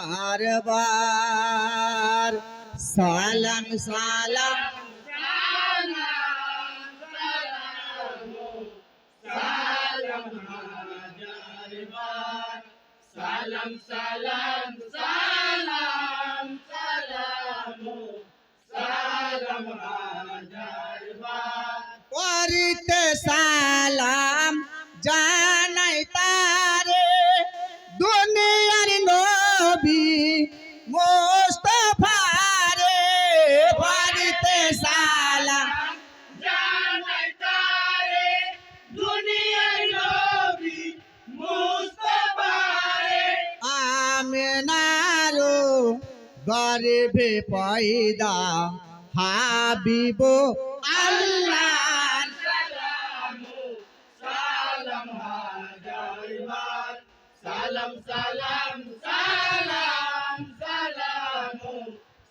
বারবার সালাম সালাম সালাম সালাম সালাম সালাম সালাম হাজার বার করিতে সালাম জানাই তারে দুনিয়ার নবী মুস্তাফারে করিতে সালাম জানাই তারে দুনিয়ার নবী মুস্তাফারে আমিনারো গর্ভে পয়দা হাবিব আল্লাহ সালাম সালাম হাজার বার সালাম সালাম সালাম সালাম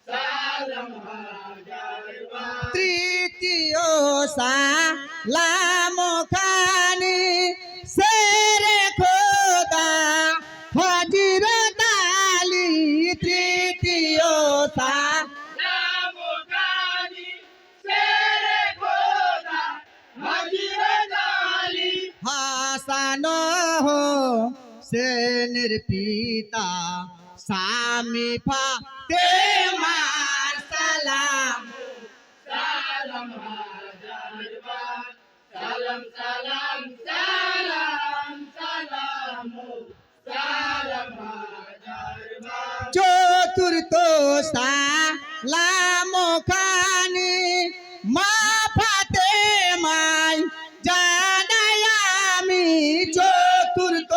সালাম হাজার বার তৃতীয় সালাম খানি সেরে খোদা হযরত আলী তৃতীয় নাম কানি সেরে খোদা হযরত আলী হাসান সেনের পিতা স্বামী ফাতেমার সালাম সালাম হাজার বার সালাম সালাম সালাম সালাম সালাম হাজার বার চতুর্থ সালাম খানি মা ফাতেমায় জানাই আমি চতুর্থ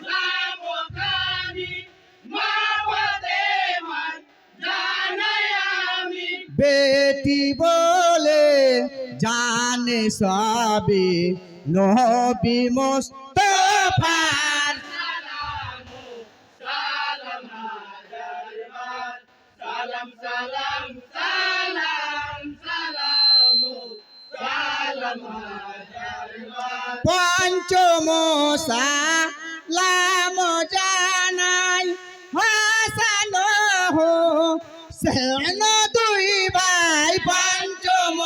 নাম কানি মা ফাতেমার জানাই আমি বেটি বলে জানে সবে নবী মুস্তাফার সালাম সালাম হাজার বার সালাম সালাম সালাম সালাম সালাম হাজার বার পঞ্চম সালাম জানাই হাসান সেন দুই ভাই পঞ্চম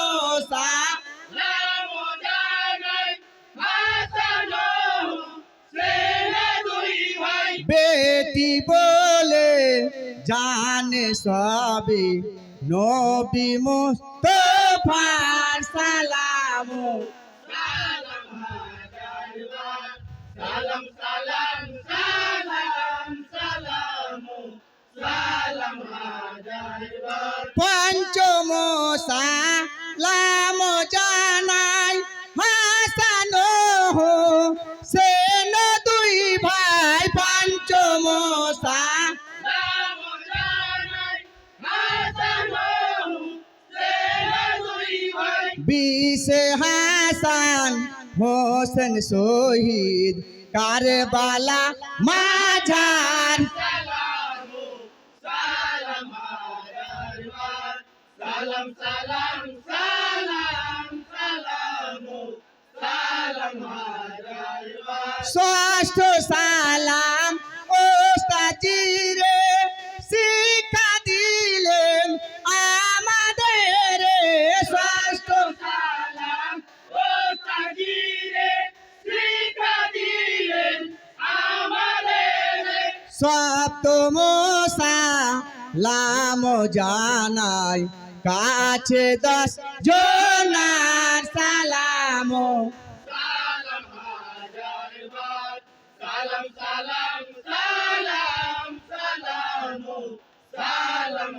নাম জানাই হাসান সেনা দুই ভাই বেটি বলে জানে সবে নবী মুস্তাফার সালাম সালাম হাজার বার সালাম সালাম সালাম সালাম সালাম হাজার বার পঞ্চম সালাম জানাই হাসান সেন দুই ভাই পঞ্চম নাম জানাই হাসান সেনা দুই ভাই বিশে হাসান হোসেন শহীদ কারবালা মাঝার সালাম সালাম হাজার বার সালাম সালাম সালাম সালাম সালাম হাজার বার ষষ্ঠ সালাম ওস্তাজিরে শিক্ষা দিলেন আমাদের ষষ্ঠ সালাম ও সাজিরে শিক্ষা দিলেন আমাদের সপ্তম সালাম জানাই কাছে 10 জনার সালাম সালাম হাজার বার সালাম সালাম সালাম সালাম সালাম